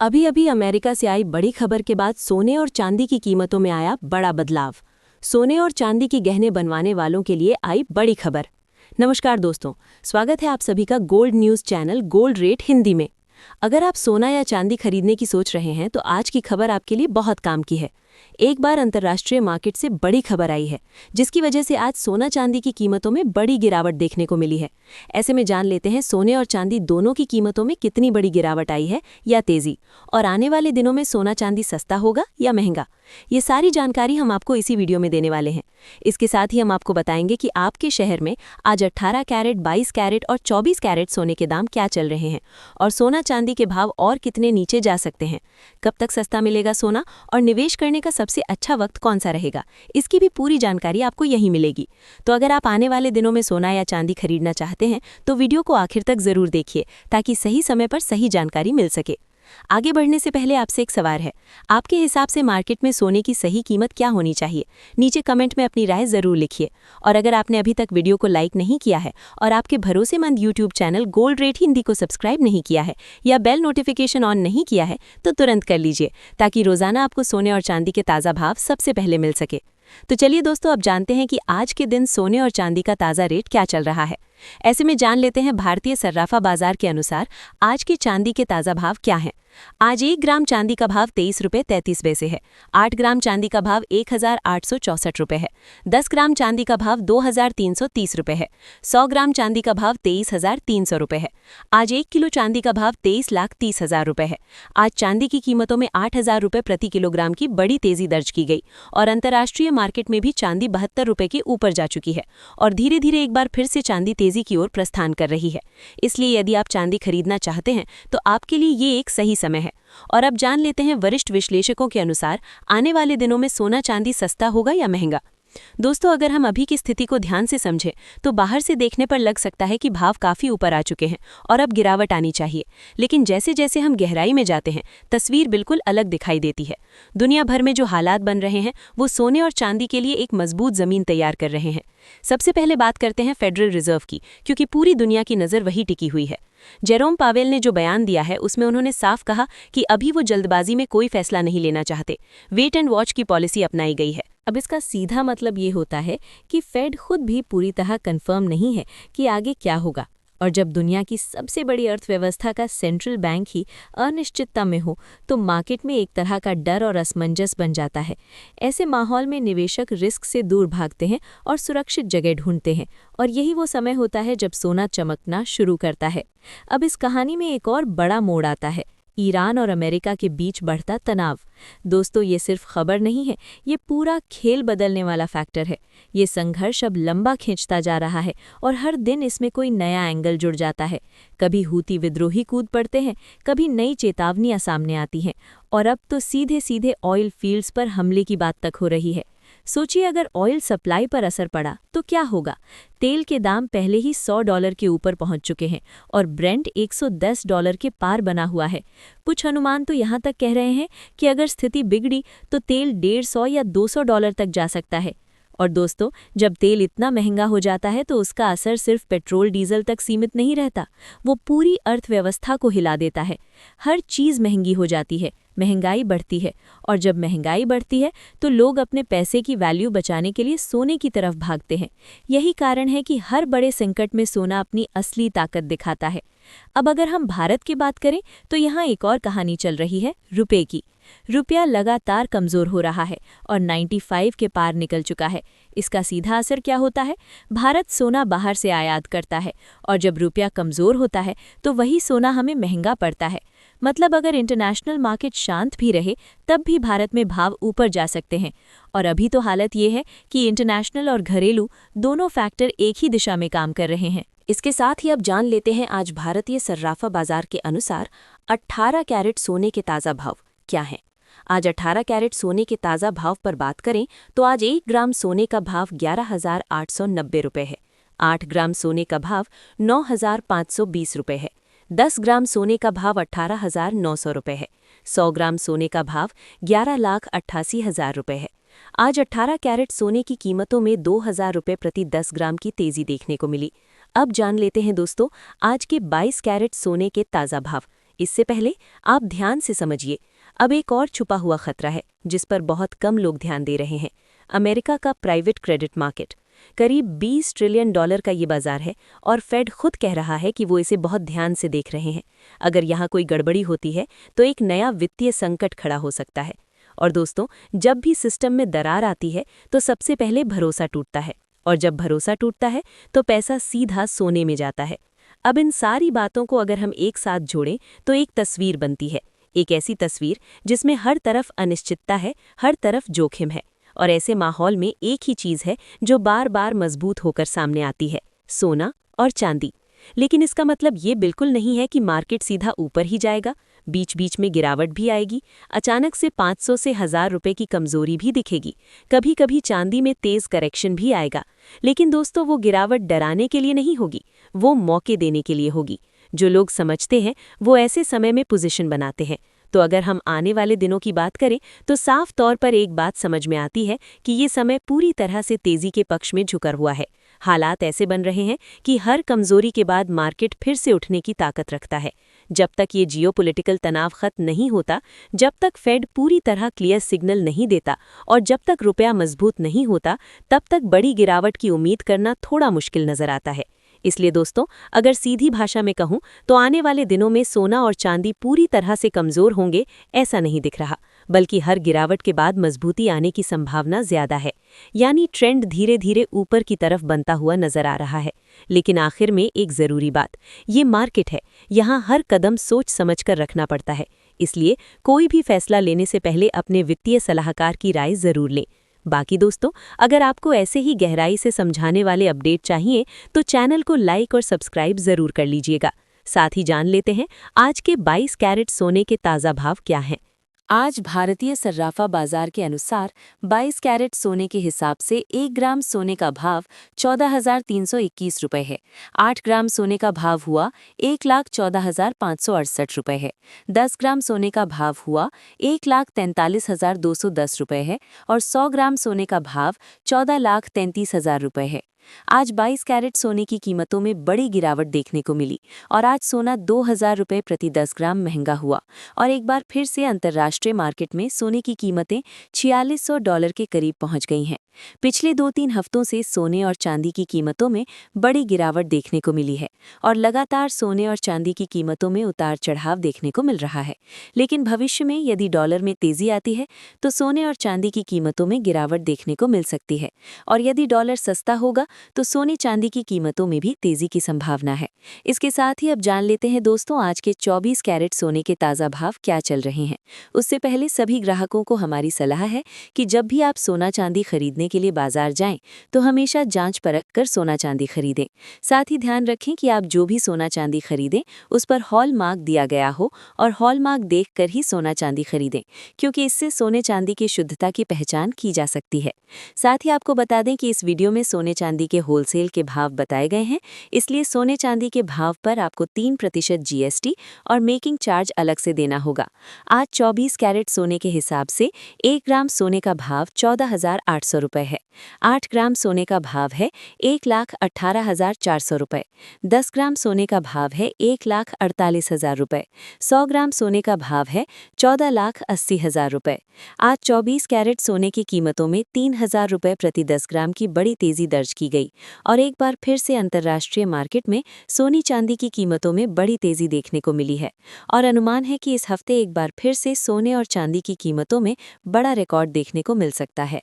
अभी अभी अमेरिका से आई बड़ी खबर के बाद सोने और चांदी की कीमतों में आया बड़ा बदलाव। सोने और चांदी के गहने बनवाने वालों के लिए आई बड़ी खबर। नमस्कार दोस्तों, स्वागत है आप सभी का gold news channel gold rate Hindi में। अगर आप सोना या चांदी खरीदने की सोच रहे हैं तो आज की खबर आपके लिए बहुत काम की है। एक बार अंतर्राष्ट्रीय मार्केट से बड़ी खबर आई है, जिसकी वजह से आज सोना चांदी की कीमतों में बड़ी गिरावट देखने को मिली है। ऐसे में जान लेते हैं सोने और चांदी दोनों की कीमतों में कितनी बड़ी गिरावट आई है या तेजी, और आने वाले दिनों में सोना चांदी सस्ता होगा या महंगा। ये सारी जानकारी हम आपको इसी वीडियो में देने वाले हैं। इसके साथ ही हम आपको बताएंगे कि आपके शहर में आज 18 कैरेट, 22 कैरेट और 24 कैरेट सोने के दाम क्या चल रहे हैं, और सोना चांदी के भाव और कितने नीचे जा सकते हैं। कब तक सस्ता मिलेगा सोना, और निवेश करने का सबसे अच्छा वक्त कौन सा रहेगा, इसकी भी पूरी जानकारी आपको यहीं मिलेगी। तो अगर आप आने वाले दिनों में सोना या चांदी खरीदना चाहते हैं तो वीडियो को आखिर तक जरूर देखिए, ताकि सही समय पर सही जानकारी मिल सके। आगे बढ़ने से पहले आपसे एक सवाल है, आपके हिसाब से मार्केट में सोने की सही कीमत क्या होनी चाहिए? नीचे कमेंट में अपनी राय जरूर लिखिए। और अगर आपने अभी तक वीडियो को लाइक नहीं किया है और आपके भरोसेमंद YouTube channel gold rate Hindi को सब्सक्राइब नहीं किया है या बेल नोटिफिकेशन ऑन नहीं किया है तो तुरंत कर लीजिए, ताकि रोजाना आपको सोने और चांदी के ताज़ा भाव सबसे पहले मिल सके। तो चलिए दोस्तों, अब जानते हैं कि आज के दिन सोने और चांदी का ताज़ा रेट क्या चल रहा है। ऐसे में जान लेते हैं भारतीय सर्राफा बाजार के अनुसार आज के चांदी के ताज़ा भाव क्या हैं। आज 1 ग्राम चांदी का भाव 23 रुपये 33 पैसे है। 8 ग्राम चांदी का भाव 1864 रुपये है। 10 ग्राम चांदी का भाव 2330 रुपये है। 100 ग्राम चांदी का भाव 23,300 रुपये है। आज 1 किलो चांदी का भाव 23,30,000 रुपये है। आज चांदी की कीमतों में 8,000 रुपये प्रति किलोग्राम की बड़ी तेजी दर्ज की गई, और अंतर्राष्ट्रीय मार्केट में भी चांदी 72 रुपये के ऊपर जा चुकी है, और धीरे धीरे एक बार फिर से चांदी तेजी की ओर प्रस्थान कर रही है। इसलिए यदि आप चांदी खरीदना चाहते हैं तो आपके लिए ये एक सही समय है। और अब जान लेते हैं वरिष्ठ विश्लेषकों के अनुसार आने वाले दिनों में सोना चांदी सस्ता होगा या महंगा। दोस्तों, अगर हम अभी की स्थिति को ध्यान से समझें तो बाहर से देखने पर लग सकता है कि भाव काफी ऊपर आ चुके हैं और अब गिरावट आनी चाहिए। लेकिन जैसे जैसे हम गहराई में जाते हैं तस्वीर बिल्कुल अलग दिखाई देती है। दुनिया भर में जो हालात बन रहे हैं वो सोने और चांदी के लिए एक मजबूत जमीन तैयार कर रहे हैं। सबसे पहले बात करते हैं फेडरल रिजर्व की, क्योंकि पूरी दुनिया की नज़र वही टिकी हुई है। जेरोम पावेल ने जो बयान दिया है उसमें उन्होंने साफ कहा कि अभी वो जल्दबाजी में कोई फैसला नहीं लेना चाहते। वेट एंड वॉच की पॉलिसी अपनाई गई है। अब इसका सीधा मतलब ये होता है कि फेड खुद भी पूरी तरह कंफर्म नहीं है कि आगे क्या होगा, और जब दुनिया की सबसे बड़ी अर्थव्यवस्था का सेंट्रल बैंक ही अनिश्चितता में हो तो मार्केट में एक तरह का डर और असमंजस बन जाता है। ऐसे माहौल में निवेशक रिस्क से दूर भागते हैं और सुरक्षित जगह ढूंढते हैं, और यही वो समय होता है जब सोना चमकना शुरू करता है। अब इस कहानी में एक और बड़ा मोड़ आता है, ईरान और अमेरिका के बीच बढ़ता तनाव। दोस्तों, ये सिर्फ खबर नहीं है, ये पूरा खेल बदलने वाला फैक्टर है। ये संघर्ष अब लंबा खींचता जा रहा है और हर दिन इसमें कोई नया एंगल जुड़ जाता है। कभी हूती विद्रोही कूद पड़ते हैं, कभी नई चेतावनियां सामने आती हैं, और अब तो सीधे सीधे ऑयल फील्ड्स पर हमले की बात तक हो रही है। सोचिए, अगर ऑयल सप्लाई पर असर पड़ा तो क्या होगा। तेल के दाम पहले ही $100 के ऊपर पहुंच चुके हैं और ब्रेंट $110 के पार बना हुआ है। कुछ अनुमान तो यहां तक कह रहे हैं कि अगर स्थिति बिगड़ी तो तेल $150 या $200 तक जा सकता है। और दोस्तों, जब तेल इतना महंगा हो जाता है तो उसका असर सिर्फ पेट्रोल डीजल तक सीमित नहीं रहता, वो पूरी अर्थव्यवस्था को हिला देता है। हर चीज़ महंगी हो जाती है, महंगाई बढ़ती है, और जब महंगाई बढ़ती है तो लोग अपने पैसे की वैल्यू बचाने के लिए सोने की तरफ भागते हैं। यही कारण है कि हर बड़े संकट में सोना अपनी असली ताकत दिखाता है। अब अगर हम भारत की बात करें तो यहाँ एक और कहानी चल रही है, रुपये की। रुपया लगातार कमज़ोर हो रहा है और 95 के पार निकल चुका है। इसका सीधा असर क्या होता है? भारत सोना बाहर से आयात करता है, और जब रुपया कमज़ोर होता है तो वही सोना हमें महंगा पड़ता है। मतलब अगर इंटरनेशनल मार्केट शांत भी रहे तब भी भारत में भाव ऊपर जा सकते हैं। और अभी तो हालत ये है कि इंटरनेशनल और घरेलू दोनों फैक्टर एक ही दिशा में काम कर रहे हैं। इसके साथ ही अब जान लेते हैं आज भारतीय सर्राफा बाजार के अनुसार 18 कैरेट सोने के ताज़ा भाव क्या हैं। आज 18 कैरेट सोने के ताज़ा भाव पर बात करें तो आज 1 ग्राम सोने का भाव 11,890 रुपये है। 8 ग्राम सोने का भाव 9,520 रुपये है। 10 ग्राम सोने का भाव 18,900 रुपये है। 100 ग्राम सोने का भाव 11,88,000 रुपये है। आज 18 कैरेट सोने की कीमतों में 2,000 रुपये प्रति 10 ग्राम की तेजी देखने को मिली। अब जान लेते हैं दोस्तों आज के 22 कैरेट सोने के ताज़ा भाव। इससे पहले आप ध्यान से समझिए, अब एक और छुपा हुआ खतरा है जिस पर बहुत कम लोग ध्यान दे रहे हैं। अमेरिका का प्राइवेट क्रेडिट मार्केट। करीब $20 ट्रिलियन का ये बाजार है और फेड खुद कह रहा है कि वो इसे बहुत ध्यान से देख रहे हैं। अगर यहाँ कोई गड़बड़ी होती है तो एक नया वित्तीय संकट खड़ा हो सकता है। और दोस्तों, जब भी सिस्टम में दरार आती है तो सबसे पहले भरोसा टूटता है, और जब भरोसा टूटता है तो पैसा सीधा सोने में जाता है। अब इन सारी बातों को अगर हम एक साथ जोड़ें तो एक तस्वीर बनती है, एक ऐसी तस्वीर जिसमें हर तरफ अनिश्चितता है, हर तरफ जोखिम है। और ऐसे माहौल में एक ही चीज़ है जो बार बार मजबूत होकर सामने आती है, सोना और चांदी। लेकिन इसका मतलब ये बिल्कुल नहीं है कि मार्केट सीधा ऊपर ही जाएगा। बीच बीच में गिरावट भी आएगी। अचानक से 500 से 1000 रुपए की कमजोरी भी दिखेगी। कभी कभी चांदी में तेज करेक्शन भी आएगा। लेकिन दोस्तों, वो गिरावट डराने के लिए नहीं होगी, वो मौके देने के लिए होगी। जो लोग समझते हैं वो ऐसे समय में पोजीशन बनाते हैं। तो अगर हम आने वाले दिनों की बात करें तो साफ तौर पर एक बात समझ में आती है कि ये समय पूरी तरह से तेजी के पक्ष में झुका हुआ है। हालात ऐसे बन रहे हैं कि हर कमजोरी के बाद मार्केट फिर से उठने की ताकत रखता है। जब तक ये जियोपॉलिटिकल तनाव खत्म नहीं होता, जब तक फेड पूरी तरह क्लियर सिग्नल नहीं देता और जब तक रुपया मजबूत नहीं होता, तब तक बड़ी गिरावट की उम्मीद करना थोड़ा मुश्किल नजर आता है। इसलिए दोस्तों, अगर सीधी भाषा में कहूं तो आने वाले दिनों में सोना और चांदी पूरी तरह से कमजोर होंगे ऐसा नहीं दिख रहा, बल्कि हर गिरावट के बाद मजबूती आने की संभावना ज्यादा है। यानी ट्रेंड धीरे धीरे ऊपर की तरफ बनता हुआ नजर आ रहा है। लेकिन आखिर में एक जरूरी बात, ये मार्केट है, यहाँ हर कदम सोच समझकर रखना पड़ता है। इसलिए कोई भी फैसला लेने से पहले अपने वित्तीय सलाहकार की राय जरूर लें। बाकी दोस्तों, अगर आपको ऐसे ही गहराई से समझाने वाले अपडेट चाहिए तो चैनल को लाइक और सब्सक्राइब जरूर कर लीजिएगा। साथ ही जान लेते हैं आज के 22 कैरेट सोने के ताज़ा भाव क्या हैं। आज भारतीय सर्राफा बाजार के अनुसार 22 कैरेट सोने के हिसाब से 1 ग्राम सोने का भाव 14,321 रुपये है। 8 ग्राम सोने का भाव हुआ 1,14,568 रुपये है। 10 ग्राम सोने का भाव हुआ 1,43,210 रुपये है और 100 ग्राम सोने का भाव 14,33,000 रुपये है। आज 22 कैरेट सोने की कीमतों में बड़ी गिरावट देखने को मिली और आज सोना 2,000 रुपये प्रति 10 ग्राम महंगा हुआ और एक बार फिर से अंतर्राष्ट्रीय मार्केट में सोने की कीमतें $4600 के करीब पहुंच गई हैं। पिछले 2-3 हफ्तों से सोने और चांदी की कीमतों में बड़ी गिरावट देखने को मिली है और लगातार सोने और चांदी की कीमतों में उतार चढ़ाव देखने को मिल रहा है। लेकिन भविष्य में यदि डॉलर में तेजी आती है तो सोने और चांदी की कीमतों में गिरावट देखने को मिल सकती है, और यदि डॉलर सस्ता होगा तो सोने चांदी की कीमतों में भी तेजी की संभावना है। इसके साथ ही अब जान लेते हैं दोस्तों आज के 24 कैरेट सोने के ताज़ा भाव क्या चल रहे हैं। उससे पहले सभी ग्राहकों को हमारी सलाह है कि जब भी आप सोना चांदी खरीदने के लिए बाजार जाएं तो हमेशा जांच परख कर सोना चांदी खरीदें। साथ ही ध्यान रखें कि आप जो भी सोना चांदी खरीदें उस पर हॉल मार्क दिया गया हो और हॉल मार्क देख कर ही सोना चांदी खरीदें, क्योंकि इससे सोने चांदी की शुद्धता की पहचान की जा सकती है। साथ ही आपको बता दें कि इस वीडियो में सोने चांदी के होलसेल के भाव बताए गए हैं, इसलिए सोने चांदी के भाव पर आपको 3% जीएसटी और मेकिंग चार्ज अलग से देना होगा। आज 24 कैरेट सोने के हिसाब से 1 ग्राम सोने का भाव 14,800 रुपये है। 8 ग्राम सोने का भाव है 1,18,400 रुपये। 10 ग्राम सोने का भाव है 1,48,000 रुपये। 100 ग्राम सोने का भाव है 14,80,000 रुपये। आज 24 कैरेट सोने की कीमतों में 3,000 रुपये प्रति 10 ग्राम की बड़ी तेजी दर्ज की गई और एक बार फिर से अंतर्राष्ट्रीय मार्केट में सोनी चांदी की कीमतों में बड़ी तेजी देखने को मिली है और अनुमान है कि इस हफ्ते एक बार फिर से सोने और चांदी की कीमतों में बड़ा रिकॉर्ड देखने को मिल सकता है।